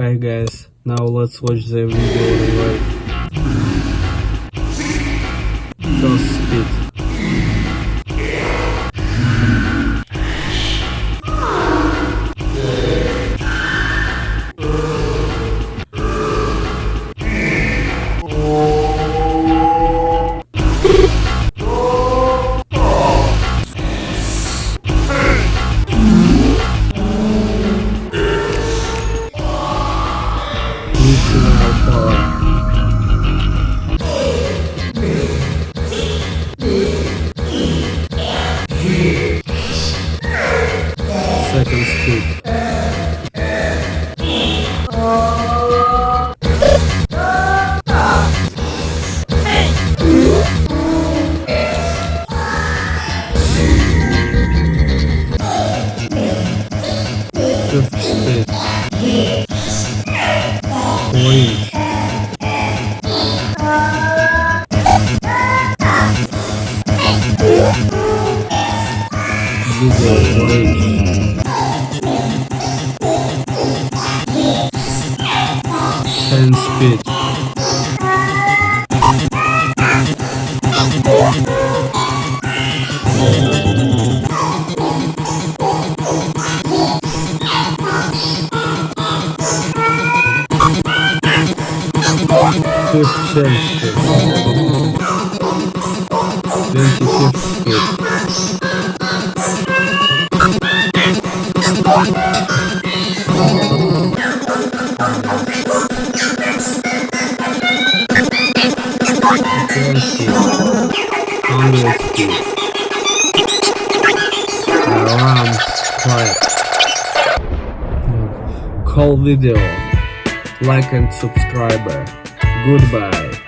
Hi guys, now let's watch the video live. First speed. Second speed. Fifth speed. Orange. Google orange. Ten speed. Fifth speed. 25th speed. Alarm quiet. Call video, like and subscribe. Goodbye.